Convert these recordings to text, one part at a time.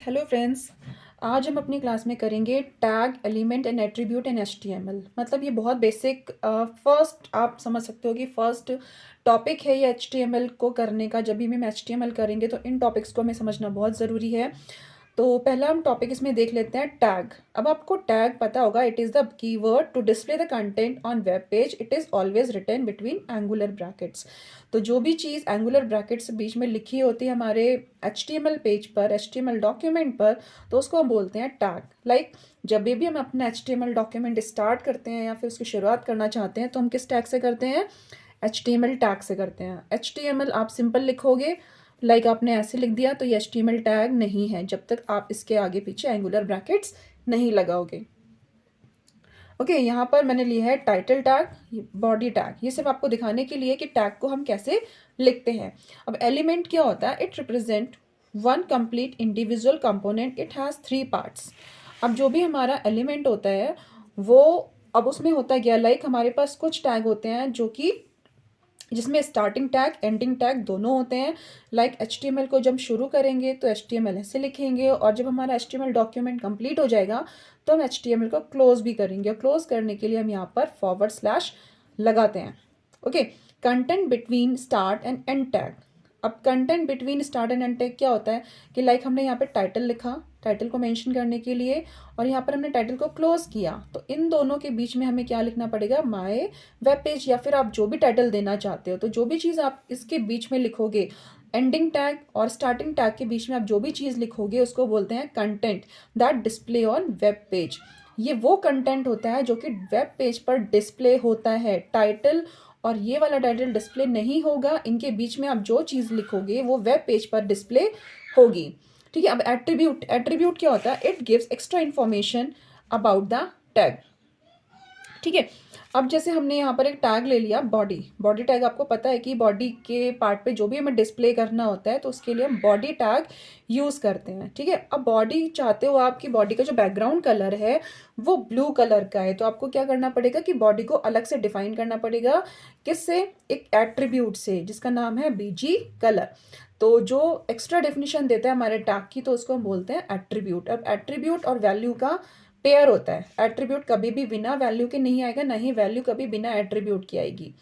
Hello friends. आज हम अपनी क्लास में करेंगे tag element and attribute in HTML. मतलब ये बहुत बेसिक फर्स्ट आप समझ सकते हो कि फर्स्ट टॉपिक है ये एचटीएमएल को करने का। जब भी हम एचटीएमएल करेंगे तो इन टॉपिक्स को हमें समझना बहुत ज़रूरी है। तो पहला हम टॉपिक इसमें देख लेते हैं टैग। अब आपको टैग पता होगा, it is the keyword to display the content on web page. It is always written between angular brackets. तो जो भी चीज़ एंगुलर ब्रैकेट्स बीच में लिखी होती है हमारे एचटीएमएल पेज पर, एचटीएमएल डॉक्यूमेंट पर, तो उसको हम बोलते हैं टैग। लाइक जब भी हम अपना एचटीएमएल डॉक्यूमेंट स्टार्ट करते हैं या फिर उसकी शुरुआत करना चाहते हैं तो हम किस टैग से करते हैं? एचटीएमएल टैग से करते हैं। एचटीएमएल आप सिंपल लिखोगे, लाइक आपने ऐसे लिख दिया, तो ये एचटीएमएल टैग नहीं है जब तक आप इसके आगे पीछे एंगुलर ब्रैकेट्स नहीं लगाओगे। ओके, यहाँ पर मैंने लिया है टाइटल टैग, बॉडी टैग। ये सिर्फ आपको दिखाने के लिए कि टैग को हम कैसे लिखते हैं। अब एलिमेंट क्या होता है? It represent one complete individual component. It has 3 parts. अब जो भी हमारा एलिमेंट होता है वो, अब उसमें होता गया, लाइक हमारे पास कुछ टैग होते हैं जो कि जिसमें स्टार्टिंग टैग एंडिंग टैग दोनों होते हैं। लाइक एचटीएमएल को जब शुरू करेंगे तो एचटीएमएल ऐसे लिखेंगे, और जब हमारा एचटीएमएल डॉक्यूमेंट कंप्लीट हो जाएगा तो हम एचटीएमएल को क्लोज भी करेंगे। और क्लोज करने के लिए हम यहाँ पर / लगाते हैं। Okay, content between start and end tag. अब content between start and end tag क्या होता है कि लाइक हमने यहाँ पे टाइटल लिखा, टाइटल को मेंशन करने के लिए, और यहाँ पर हमने टाइटल को क्लोज किया, तो इन दोनों के बीच में हमें क्या लिखना पड़ेगा? माय वेब पेज, या फिर आप जो भी टाइटल देना चाहते हो। तो जो भी चीज़ आप इसके बीच में लिखोगे, एंडिंग टैग और स्टार्टिंग टैग के बीच में आप जो भी चीज़ लिखोगे उसको बोलते हैं content that display on web page. ये वो कंटेंट होता है जो कि वेब पेज पर डिस्प्ले होता है। टाइटल और ये वाला टाइटल डिस्प्ले नहीं होगा, इनके बीच में आप जो चीज़ लिखोगे वो वेब पेज पर डिस्प्ले होगी। ठीक है। अब एट्रीब्यूट, एट्रीब्यूट क्या होता है? It gives extra information about the tag. ठीक है। अब जैसे हमने यहाँ पर एक टैग ले लिया बॉडी। बॉडी टैग आपको पता है कि बॉडी के पार्ट पे जो भी हमें डिस्प्ले करना होता है तो उसके लिए हम बॉडी टैग यूज़ करते हैं। ठीक है। अब बॉडी चाहते हो आप कि बॉडी का जो बैकग्राउंड कलर है वो ब्लू कलर का है, तो आपको क्या करना पड़ेगा कि बॉडी को अलग से डिफाइन करना पड़ेगा। किससे? एक एट्रीब्यूट से जिसका नाम है बीजी कलर। तो जो एक्स्ट्रा डेफिनेशन देता है हमारे टैग की, तो उसको हम बोलते हैं एट्रीब्यूट। अब एट्रीब्यूट और वैल्यू का पेयर होता है। एट्रीब्यूट कभी भी बिना वैल्यू के नहीं आएगा, ना ही वैल्यू कभी बिना एट्रीब्यूट की आएगी।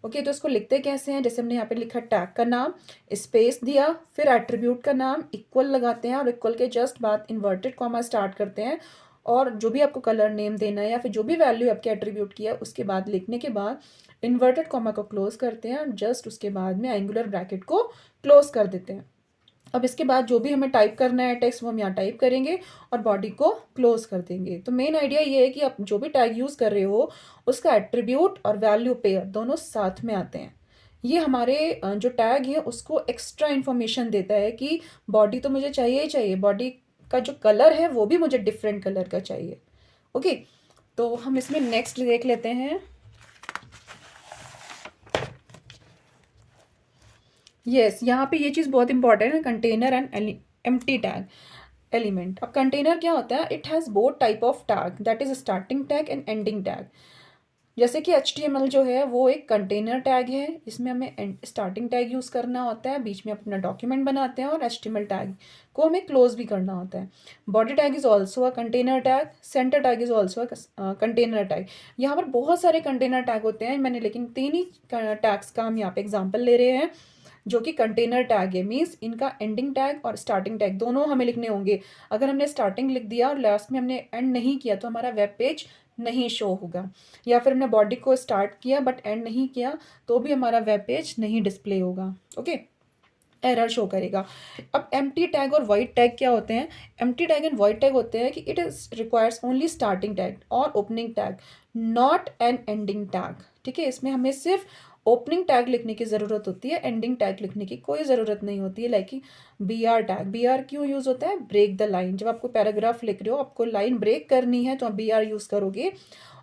ओके, तो इसको लिखते कैसे हैं? जैसे हमने यहाँ पे लिखा टैग का नाम, स्पेस दिया, फिर एट्रीब्यूट का नाम, इक्वल लगाते हैं, और इक्वल के जस्ट बाद इन्वर्टेड कॉमा स्टार्ट करते हैं, और जो भी आपको कलर नेम देना है या फिर जो भी वैल्यू आपके एट्रीब्यूट की है उसके बाद लिखने के बाद इन्वर्टेड कॉमा को क्लोज करते हैं, और जस्ट उसके बाद में एंगुलर ब्रैकेट को क्लोज कर देते हैं। अब इसके बाद जो भी हमें टाइप करना है टेक्स्ट वो हम यहाँ टाइप करेंगे और बॉडी को क्लोज कर देंगे। तो मेन आइडिया ये है कि आप जो भी टैग यूज़ कर रहे हो उसका एट्रीब्यूट और वैल्यू पेयर दोनों साथ में आते हैं। ये हमारे जो टैग है उसको एक्स्ट्रा इन्फॉर्मेशन देता है कि बॉडी तो मुझे चाहिए ही चाहिए, बॉडी का जो कलर है वो भी मुझे डिफरेंट कलर का चाहिए। ओके, तो हम इसमें नेक्स्ट देख लेते हैं। यस, यहाँ पे ये चीज़ बहुत इंपॉर्टेंट है, container and empty tag element. अब कंटेनर क्या होता है? It has both type of tag, that is starting tag and ending tag. जैसे कि HTML जो है वो एक कंटेनर टैग है, इसमें हमें स्टार्टिंग टैग यूज़ करना होता है, बीच में अपना डॉक्यूमेंट बनाते हैं, और HTML टैग को हमें क्लोज भी करना होता है। Body tag is also a container tag, centre tag is also a container tag. यहाँ पर बहुत सारे कंटेनर टैग होते हैं, मैंने लेकिन 3 ही टैग्स का हम यहाँ पे एग्जाम्पल ले रहे हैं जो कि कंटेनर टैग है। मीन्स इनका एंडिंग टैग और स्टार्टिंग टैग दोनों हमें लिखने होंगे। अगर हमने स्टार्टिंग लिख दिया और लास्ट में हमने एंड नहीं किया तो हमारा वेब पेज नहीं शो होगा, या फिर हमने बॉडी को स्टार्ट किया बट एंड नहीं किया तो भी हमारा वेब पेज नहीं डिस्प्ले होगा। ओके, एरर शो करेगा। अब एम्प्टी टैग और वाइड टैग क्या होते हैं? Empty tag and void tag होते हैं कि it is requires only starting tag और opening tag, not an ending tag. ठीक है, इसमें हमें सिर्फ ओपनिंग टैग लिखने की ज़रूरत होती है, एंडिंग टैग लिखने की कोई ज़रूरत नहीं होती है। लाइक BR टैग, BR क्यों यूज़ होता है? Break the line. जब आपको पैराग्राफ लिख रहे हो, आपको लाइन ब्रेक करनी है तो आप BR यूज़ करोगे।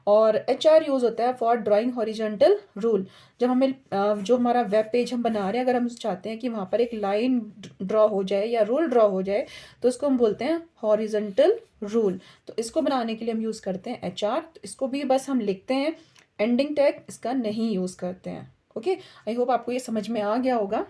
और HR यूज़ होता है फॉर ड्राइंग हॉरिजॉन्टल रूल। जब हमें जो हमारा वेब पेज हम बना रहे हैं, अगर हम चाहते हैं कि वहाँ पर एक लाइन ड्रॉ हो जाए या रूल ड्रॉ हो जाए तो इसको हम बोलते हैं हॉरिजॉन्टल रूल। तो इसको बनाने के लिए हम यूज़ करते हैं HR। तो इसको भी बस हम लिखते हैं, एंडिंग टैग इसका नहीं यूज़ करते हैं। ओके, आई होप आपको ये समझ में आ गया होगा।